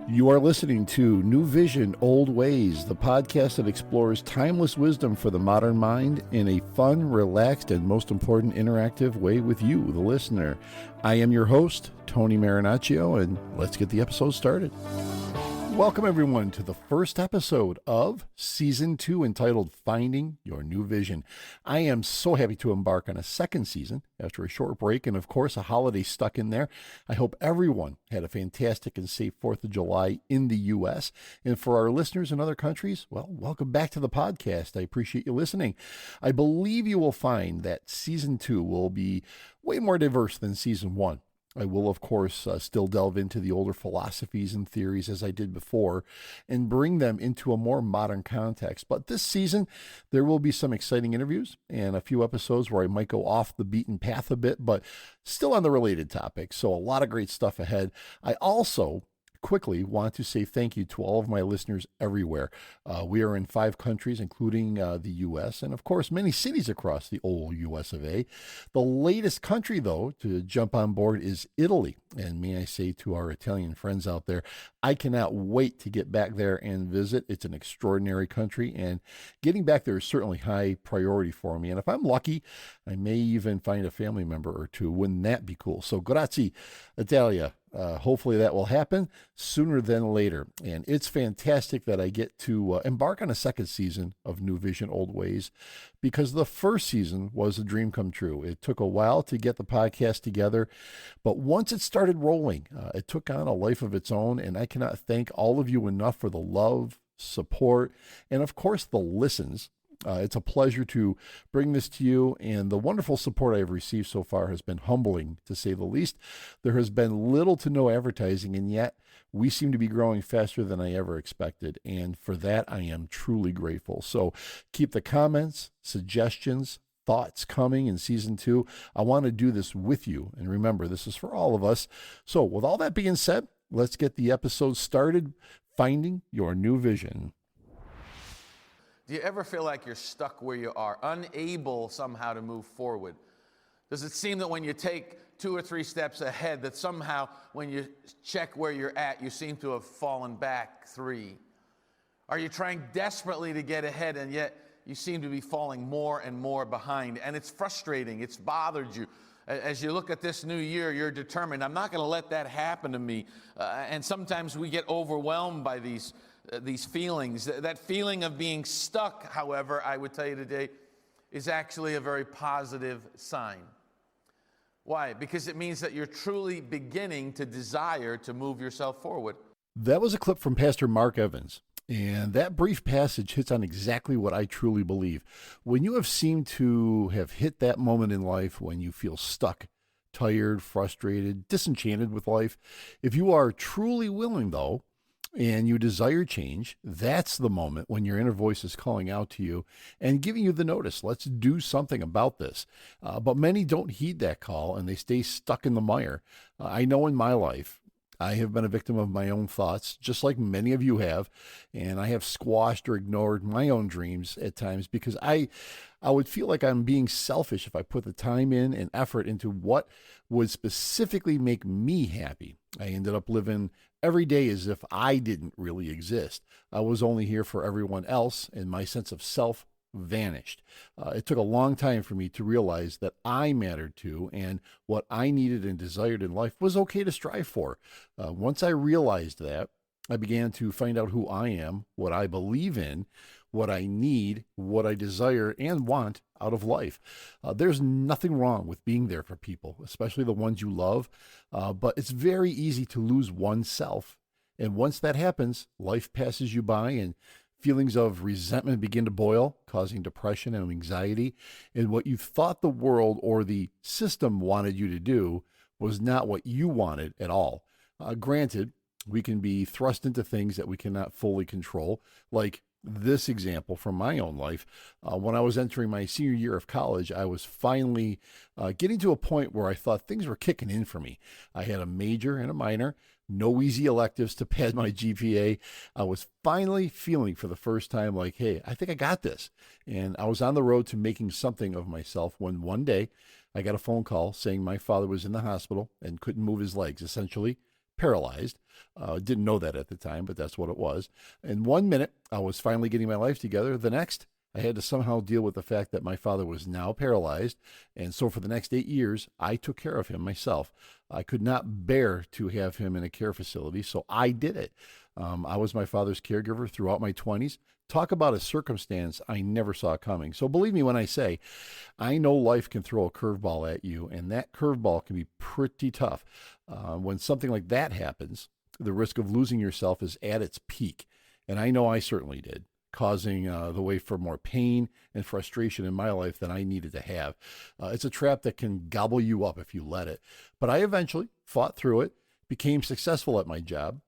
You are listening to New Vision, Old Ways, the podcast that explores timeless wisdom for the modern mind in a fun, relaxed, and most important, interactive way with you, the listener. I am your host, Tony Marinaccio, and let's get the episode started. Welcome, everyone, to the first episode of Season 2 entitled Finding Your New Vision. I am so happy to embark on a second season after a short break and, of course, a holiday stuck in there. I hope everyone had a fantastic and safe 4th of July in the U.S. And for our listeners in other countries, well, welcome back to the podcast. I appreciate you listening. I believe you will find that Season 2 will be way more diverse than Season 1. I will, of course, still delve into the older philosophies and theories as I did before and bring them into a more modern context. But this season, there will be some exciting interviews and a few episodes where I might go off the beaten path a bit, but still on the related topics. So a lot of great stuff ahead. I also quickly want to say thank you to all of my listeners everywhere. We are in 5 countries, including the U.S., and of course, many cities across the old U.S. of A. The latest country, though, to jump on board is Italy. And may I say to our Italian friends out there, I cannot wait to get back there and visit. It's an extraordinary country, and getting back there is certainly high priority for me. And if I'm lucky, I may even find a family member or two. Wouldn't that be cool? So grazie, Italia. Hopefully that will happen sooner than later. And it's fantastic that I get to embark on a second season of New Vision, Old Ways, because the first season was a dream come true. It took a while to get the podcast together, but once it started rolling, it took on a life of its own. And I cannot thank all of you enough for the love, support, and of course the listens. It's a pleasure to bring this to you, and the wonderful support I've received so far has been humbling, to say the least. There has been little to no advertising, and yet we seem to be growing faster than I ever expected, and for that I am truly grateful. So keep the comments, suggestions, thoughts coming in Season 2. I want to do this with you, and remember, this is for all of us. So with all that being said, let's get the episode started, Finding Your New Vision. Do you ever feel like you're stuck where you are, unable somehow to move forward? Does it seem that when you take 2 or 3 steps ahead, that somehow when you check where you're at, you seem to have fallen back 3? Are you trying desperately to get ahead, and yet you seem to be falling more and more behind? And it's frustrating. It's bothered you. As you look at this new year, you're determined, I'm not going to let that happen to me. And sometimes we get overwhelmed by these feelings. That feeling of being stuck, however, I would tell you today, is actually a very positive sign. Why? Because it means that you're truly beginning to desire to move yourself forward. That was a clip from Pastor Mark Evans. And that brief passage hits on exactly what I truly believe. When you have seemed to have hit that moment in life when you feel stuck, tired, frustrated, disenchanted with life, if you are truly willing, though, and you desire change, that's the moment when your inner voice is calling out to you and giving you the notice. Let's do something about this. But many don't heed that call, and they stay stuck in the mire. I know in my life, I have been a victim of my own thoughts, just like many of you have, and I have squashed or ignored my own dreams at times because I would feel like I'm being selfish if I put the time in and effort into what would specifically make me happy. I ended up living every day as if I didn't really exist. I was only here for everyone else, and my sense of self vanished. It took a long time for me to realize that I mattered too, and what I needed and desired in life was okay to strive for. Once I realized that, I began to find out who I am, what I believe in, what I need, what I desire and want out of life. There's nothing wrong with being there for people, especially the ones you love, but it's very easy to lose oneself. And once that happens, life passes you by and feelings of resentment begin to boil, causing depression and anxiety. And what you thought the world or the system wanted you to do was not what you wanted at all. Granted, we can be thrust into things that we cannot fully control, like this example from my own life. When I was entering my senior year of college, I was finally getting to a point where I thought things were kicking in for me. I had a major and a minor, no easy electives to pad my GPA. I was finally feeling for the first time like, hey, I think I got this. And I was on the road to making something of myself when one day I got a phone call saying my father was in the hospital and couldn't move his legs, essentially paralyzed. Didn't know that at the time, but that's what it was. In 1 minute, I was finally getting my life together. The next, I had to somehow deal with the fact that my father was now paralyzed. And so for the next 8 years, I took care of him myself. I could not bear to have him in a care facility, so I did it. I was my father's caregiver throughout my 20s. Talk about a circumstance I never saw coming. So believe me when I say, I know life can throw a curveball at you, and that curveball can be pretty tough. When something like that happens, the risk of losing yourself is at its peak. And I know I certainly did, causing the way for more pain and frustration in my life than I needed to have. It's a trap that can gobble you up if you let it. But I eventually fought through it, became successful at my job,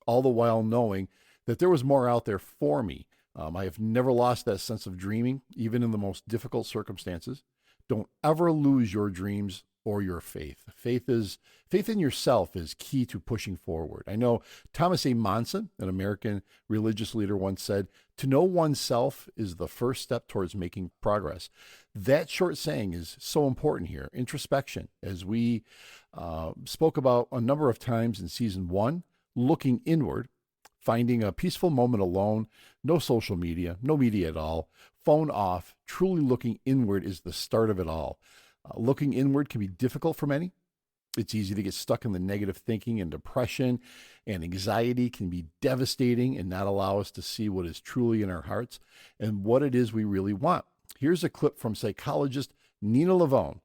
all the while knowing that there was more out there for me. I have never lost that sense of dreaming, even in the most difficult circumstances. Don't ever lose your dreams or your faith. Faith in yourself is key to pushing forward. I know Thomas A. Monson, an American religious leader, once said, "To know oneself is the first step towards making progress." That short saying is so important here. Introspection, as we spoke about a number of times in season 1, looking inward, finding a peaceful moment alone, no social media, no media at all, phone off, truly looking inward is the start of it all. Looking inward can be difficult for many. It's easy to get stuck in the negative thinking, and depression and anxiety can be devastating and not allow us to see what is truly in our hearts and what it is we really want. Here's a clip from psychologist Nina Lavone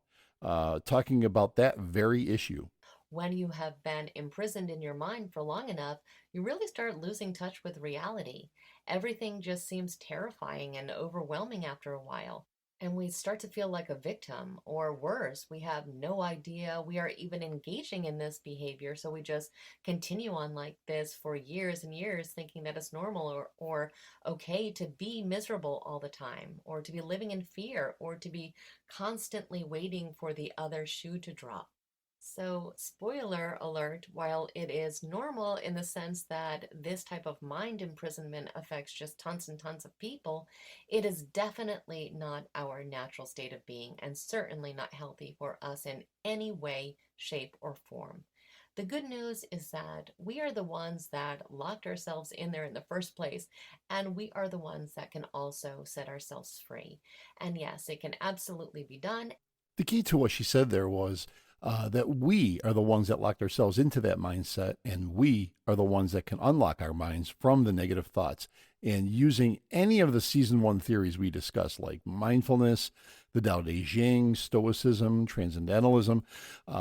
talking about that very issue. When you have been imprisoned in your mind for long enough, you really start losing touch with reality. Everything just seems terrifying and overwhelming after a while. And we start to feel like a victim, or worse, we have no idea we are even engaging in this behavior. So we just continue on like this for years and years, thinking that it's normal or okay to be miserable all the time, or to be living in fear, or to be constantly waiting for the other shoe to drop. So, spoiler alert, while it is normal in the sense that this type of mind imprisonment affects just tons and tons of people, it is definitely not our natural state of being and certainly not healthy for us in any way, shape, or form. The good news is that we are the ones that locked ourselves in there in the first place, and we are the ones that can also set ourselves free. And yes, it can absolutely be done. The key to what she said there was that we are the ones that locked ourselves into that mindset, and we are the ones that can unlock our minds from the negative thoughts. And using any of the season 1 theories we discussed, like mindfulness, the Tao Te Ching, Stoicism, Transcendentalism,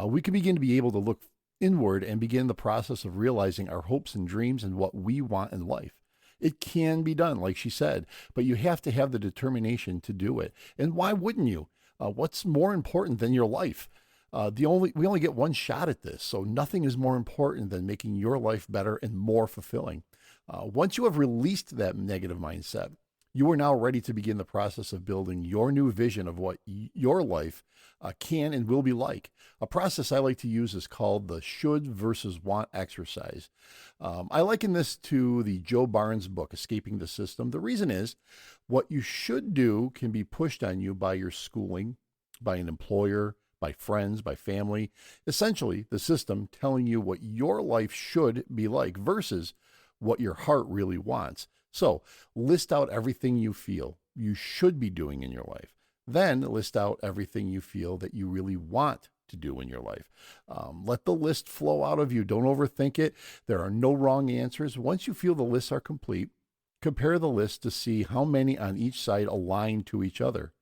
we can begin to be able to look inward and begin the process of realizing our hopes and dreams and what we want in life. It can be done, like she said, but you have to have the determination to do it. And why wouldn't you? What's more important than your life? We only get one shot at this, so nothing is more important than making your life better and more fulfilling. Once you have released that negative mindset, you are now ready to begin the process of building your new vision of what your life can and will be like. A process I like to use is called the should versus want exercise. I liken this to the Joe Barnes book, Escaping the System. The reason is what you should do can be pushed on you by your schooling, by an employer, by friends, by family, essentially the system telling you what your life should be like versus what your heart really wants. So list out everything you feel you should be doing in your life. Then list out everything you feel that you really want to do in your life. Let the list flow out of you. Don't overthink it. There are no wrong answers. Once you feel the lists are complete, compare the list to see how many on each side align to each other.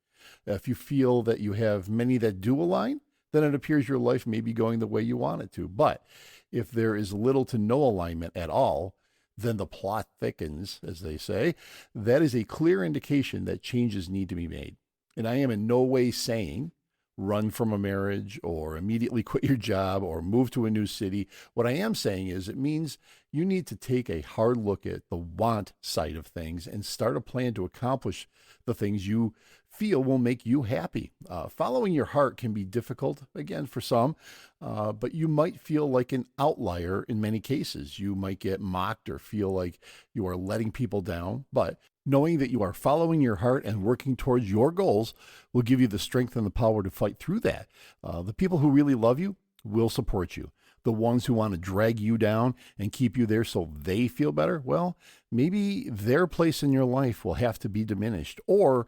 If you feel that you have many that do align, then it appears your life may be going the way you want it to. But if there is little to no alignment at all, then the plot thickens, as they say. That is a clear indication that changes need to be made. And I am in no way saying run from a marriage or immediately quit your job or move to a new city. What I am saying is it means you need to take a hard look at the want side of things and start a plan to accomplish the things you feel will make you happy. Following your heart can be difficult, again, for some, but you might feel like an outlier in many cases. You might get mocked or feel like you are letting people down, but knowing that you are following your heart and working towards your goals will give you the strength and the power to fight through that. The people who really love you will support you. the ones who want to drag you down and keep you there so they feel better, well, maybe their place in your life will have to be diminished. Or,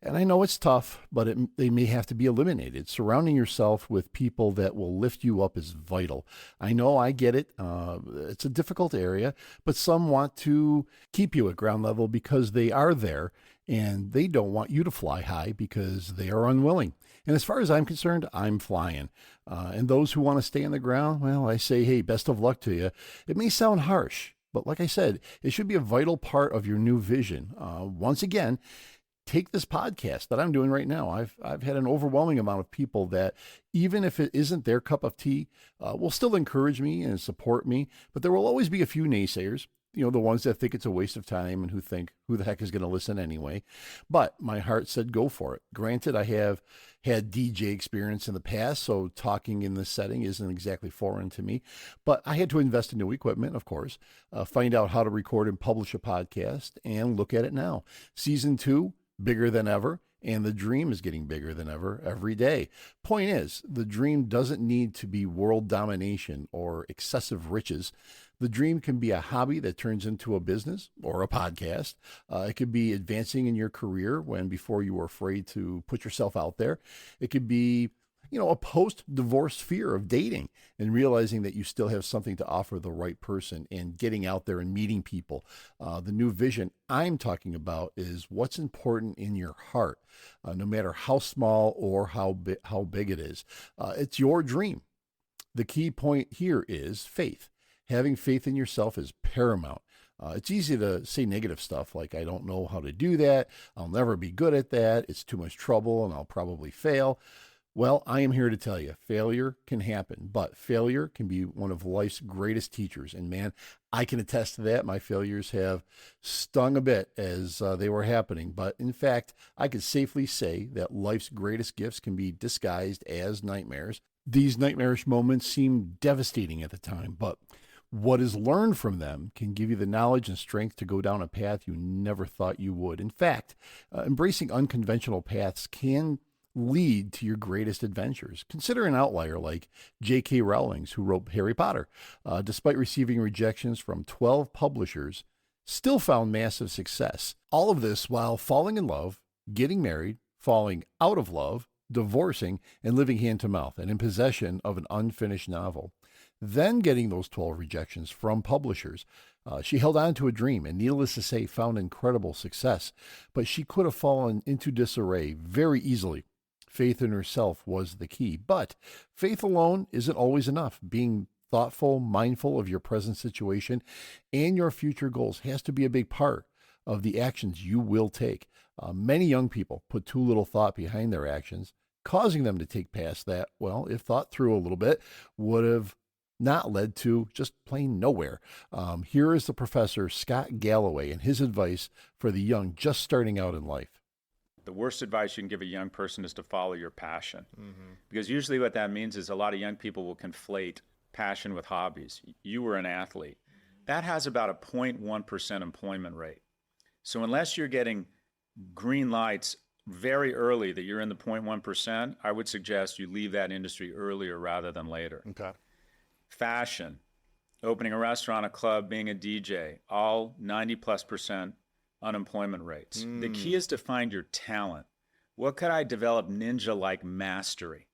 and I know it's tough, but they may have to be eliminated. Surrounding yourself with people that will lift you up is vital. I know, I get it. It's a difficult area, but some want to keep you at ground level because they are there and they don't want you to fly high because they are unwilling. And as far as I'm concerned, I'm flying. And those who want to stay on the ground, well, I say, hey, best of luck to you. It may sound harsh, but like I said, it should be a vital part of your new vision. Once again, take this podcast that I'm doing right now. I've had an overwhelming amount of people that, even if it isn't their cup of tea, will still encourage me and support me. But there will always be a few naysayers, the ones that think it's a waste of time and who think, who the heck is going to listen anyway? But my heart said, go for it. Granted, I have had DJ experience in the past, so talking in this setting isn't exactly foreign to me. But I had to invest in new equipment, of course, find out how to record and publish a podcast, and look at it now. Season 2, bigger than ever. And the dream is getting bigger than ever every day. Point is, the dream doesn't need to be world domination or excessive riches. The dream can be a hobby that turns into a business or a podcast. It could be advancing in your career when before you were afraid to put yourself out there. It could be, a post-divorce fear of dating and realizing that you still have something to offer the right person and getting out there and meeting people. The new vision I'm talking about is what's important in your heart, no matter how small or how big it is. It's your dream. The key point here is faith. Having faith in yourself is paramount. It's easy to say negative stuff like, I don't know how to do that. I'll never be good at that. It's too much trouble and I'll probably fail. Well, I am here to tell you, failure can happen, but failure can be one of life's greatest teachers. And man, I can attest to that. My failures have stung a bit as they were happening. But in fact, I could safely say that life's greatest gifts can be disguised as nightmares. These nightmarish moments seem devastating at the time, but what is learned from them can give you the knowledge and strength to go down a path you never thought you would. In fact, embracing unconventional paths can lead to your greatest adventures. Consider an outlier like J.K. Rowling, who wrote Harry Potter. Despite receiving rejections from 12 publishers, still found massive success. All of this while falling in love, getting married, falling out of love, divorcing, and living hand to mouth and in possession of an unfinished novel. Then getting those 12 rejections from publishers. She held on to a dream and, needless to say, found incredible success. But she could have fallen into disarray very easily. Faith in herself was the key. But faith alone isn't always enough. Being thoughtful, mindful of your present situation and your future goals has to be a big part of the actions you will take. Many young people put too little thought behind their actions, causing them to take paths that, well, if thought through a little bit, would have not led to just plain nowhere. Here is the professor, Scott Galloway, and his advice for the young just starting out in life. The worst advice you can give a young person is to follow your passion. Because usually what that means is a lot of young people will conflate passion with hobbies. You were an athlete. That has about a 0.1% employment rate. So unless you're getting green lights very early that you're in the 0.1%, I would suggest you leave that industry earlier rather than later. Okay. Fashion, opening a restaurant, a club, being a DJ, all 90+% unemployment rates. The key is to find your talent. What could I develop ninja-like mastery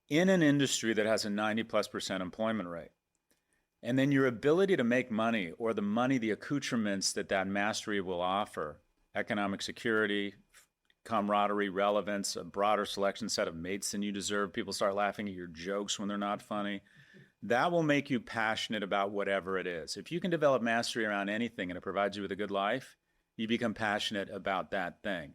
in an industry that has a 90+% employment rate? And then your ability to make money, or the money, the accoutrements that mastery will offer, economic security, camaraderie, relevance, a broader selection set of mates than you deserve. People start laughing at your jokes when they're not funny. That will make you passionate about whatever it is. If you can develop mastery around anything and it provides you with a good life, you become passionate about that thing.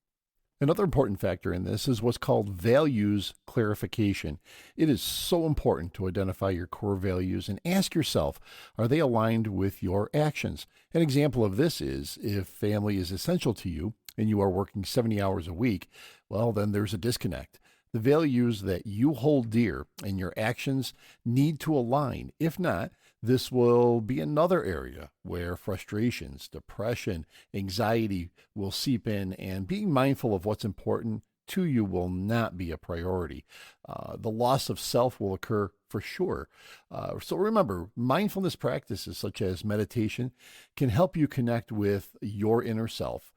Another important factor in this is what's called values clarification. It is so important to identify your core values and ask yourself, are they aligned with your actions? An example of this is if family is essential to you and you are working 70 hours a week, well, then there's a disconnect. The values that you hold dear and your actions need to align. If not, this will be another area where frustrations, depression, anxiety will seep in, and being mindful of what's important to you will not be a priority. The loss of self will occur for sure. So remember, mindfulness practices such as meditation can help you connect with your inner self.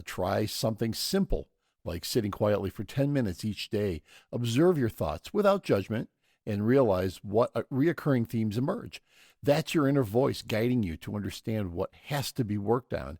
Try something simple like sitting quietly for 10 minutes each day. Observe your thoughts without judgment and realize what reoccurring themes emerge. That's your inner voice guiding you to understand what has to be worked on.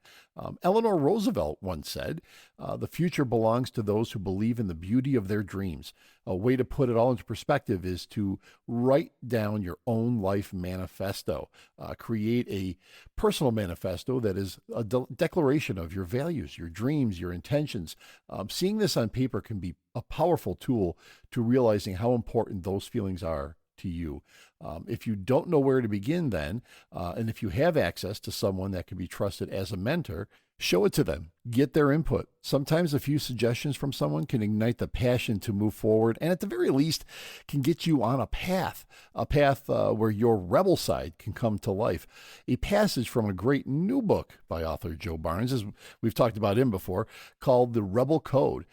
Eleanor Roosevelt once said, the future belongs to those who believe in the beauty of their dreams. A way to put it all into perspective is to write down your own life manifesto. Create a personal manifesto that is a declaration of your values, your dreams, your intentions. Seeing this on paper can be a powerful tool to realizing how important those feelings are to you. If you don't know where to begin then, and if you have access to someone that can be trusted as a mentor, show it to them. Get their input. Sometimes a few suggestions from someone can ignite the passion to move forward, and at the very least can get you on a path where your rebel side can come to life. A passage from a great new book by author Joe Barnes, as we've talked about him before, called The Rebel Code.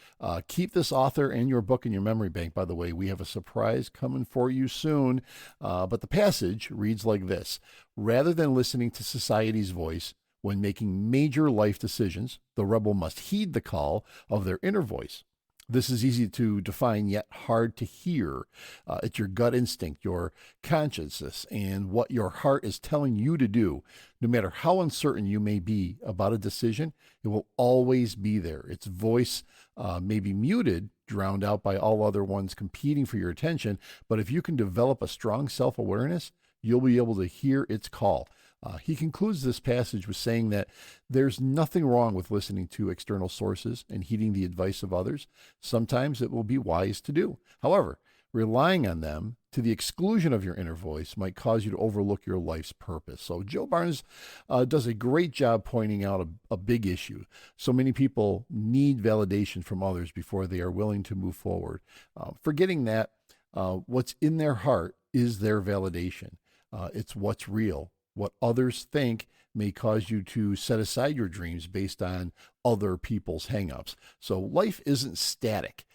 Keep this author and your book in your memory bank, by the way. We have a surprise coming for you soon. But the passage reads like this: rather than listening to society's voice, when making major life decisions, the rebel must heed the call of their inner voice. This is easy to define, yet hard to hear. It's your gut instinct, your consciousness, and what your heart is telling you to do. No matter how uncertain you may be about a decision, it will always be there. Its voice may be muted, drowned out by all other ones competing for your attention, but if you can develop a strong self-awareness, you'll be able to hear its call. He concludes this passage with saying that there's nothing wrong with listening to external sources and heeding the advice of others. Sometimes it will be wise to do. However, relying on them to the exclusion of your inner voice might cause you to overlook your life's purpose. So Joe Barnes does a great job pointing out a big issue. So many people need validation from others before they are willing to move forward, forgetting that what's in their heart is their validation. It's what's real. What others think may cause you to set aside your dreams based on other people's hangups. So life isn't static.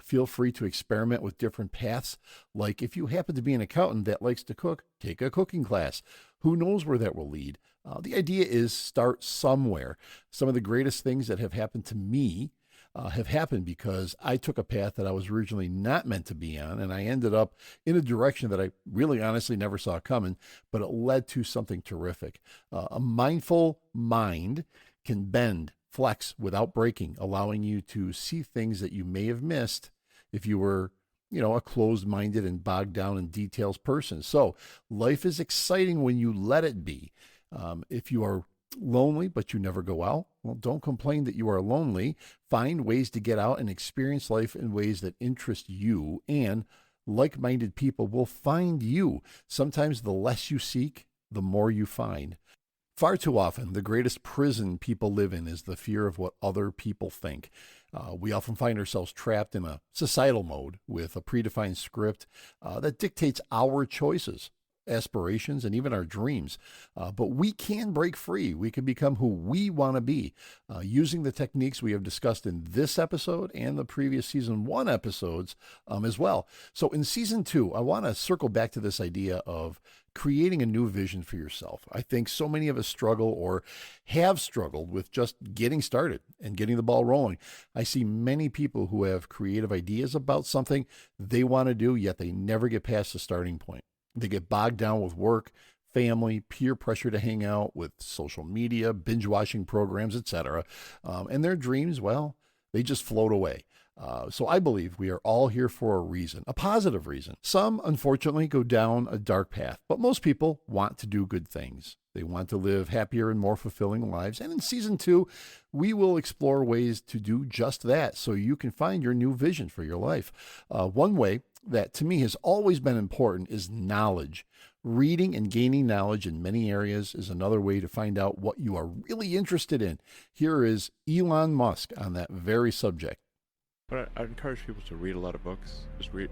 Feel free to experiment with different paths. Like if you happen to be an accountant that likes to cook, take a cooking class. Who knows where that will lead? The idea is start somewhere. Some of the greatest things that have happened to me have happened because I took a path that I was originally not meant to be on, and I ended up in a direction that I really honestly never saw coming, but it led to something terrific. A mindful mind can bend, flex without breaking, allowing you to see things that you may have missed if you were a closed-minded and bogged down in details person. So life is exciting when you let it be. If you are lonely, but you never go out, well, don't complain that you are lonely. Find ways to get out and experience life in ways that interest you, and like-minded people will find you. Sometimes the less you seek, the more you find. Far too often, the greatest prison people live in is the fear of what other people think. We often find ourselves trapped in a societal mode with a predefined script that dictates our choices, aspirations, and even our dreams. But we can break free. We can become who we want to be using the techniques we have discussed in this episode and the previous season 1 episodes as well. So in season 2, I want to circle back to this idea of creating a new vision for yourself. I think so many of us struggle or have struggled with just getting started and getting the ball rolling. I see many people who have creative ideas about something they want to do, yet they never get past the starting point. They get bogged down with work, family, peer pressure to hang out, with social media, binge-watching programs, etc. And their dreams, well, they just float away. So I believe we are all here for a reason, a positive reason. Some, unfortunately, go down a dark path, but most people want to do good things. They want to live happier and more fulfilling lives. And in season 2, we will explore ways to do just that so you can find your new vision for your life. One way that to me has always been important is knowledge. Reading and gaining knowledge in many areas is another way to find out what you are really interested in. Here is Elon Musk on that very subject. But I'd encourage people to read a lot of books. Just read,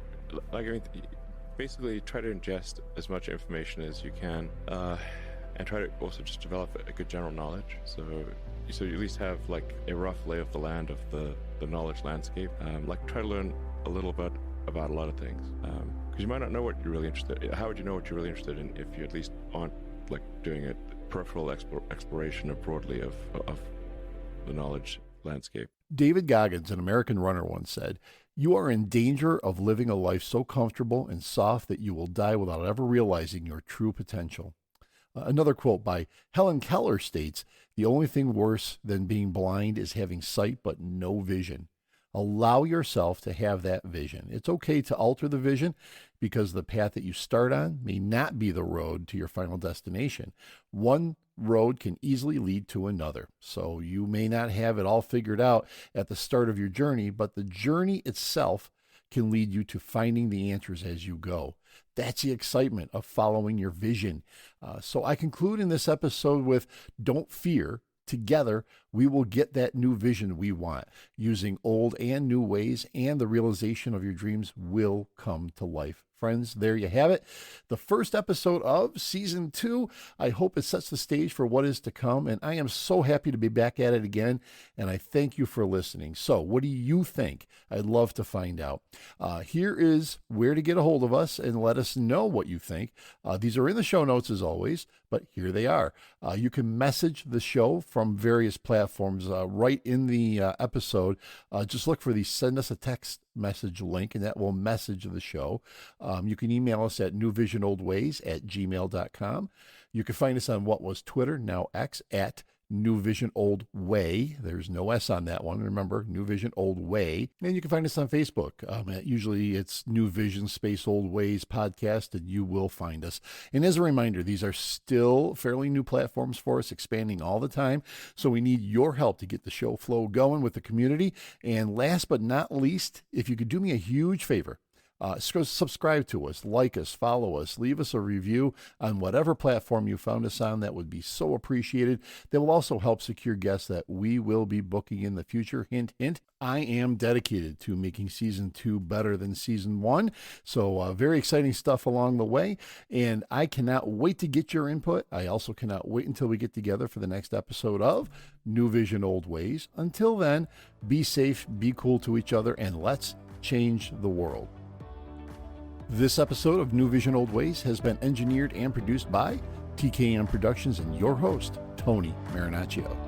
basically try to ingest as much information as you can, and try to also just develop a good general knowledge. So you at least have like a rough lay of the land of the knowledge landscape. Try to learn a little bit about a lot of things, because you might not know what you're really interested in. How would you know what you're really interested in if you at least aren't like doing a peripheral exploration broadly of the knowledge landscape? David Goggins, an American runner, once said, "You are in danger of living a life so comfortable and soft that you will die without ever realizing your true potential." Another quote by Helen Keller states, "The only thing worse than being blind is having sight but no vision." Allow yourself to have that vision. It's okay to alter the vision because the path that you start on may not be the road to your final destination. One road can easily lead to another. So you may not have it all figured out at the start of your journey, but the journey itself can lead you to finding the answers as you go. That's the excitement of following your vision. So I conclude in this episode with, don't fear. Together, we will get that new vision we want. Using old and new ways, and the realization of your dreams will come to life. Friends, there you have it. The first episode of season 2. I hope it sets the stage for what is to come, and I am so happy to be back at it again, and I thank you for listening. So what do you think? I'd love to find out. Here is where to get a hold of us and let us know what you think. These are in the show notes as always, but here they are. You can message the show from various platforms right in the episode. Just look for the send us a text message link, and that will message the show. You can email us at newvisionoldways@gmail.com. You can find us on what was Twitter, now X, at New Vision Old Way. There's no S on that one. Remember, New Vision Old Way. And you can find us on Facebook. Usually it's New Vision Space Old Ways podcast, and you will find us. And as a reminder, these are still fairly new platforms for us, expanding all the time. So we need your help to get the show flow going with the community. And last but not least, if you could do me a huge favor, subscribe to us, like us, follow us, leave us a review on whatever platform you found us on. That would be so appreciated. That will also help secure guests that we will be booking in the future. Hint, hint. I am dedicated to making season 2 better than season 1. So very exciting stuff along the way. And I cannot wait to get your input. I also cannot wait until we get together for the next episode of New Vision Old Ways. Until then, be safe, be cool to each other, and let's change the world. This episode of New Vision Old Ways has been engineered and produced by TKM Productions and your host, Tony Marinaccio.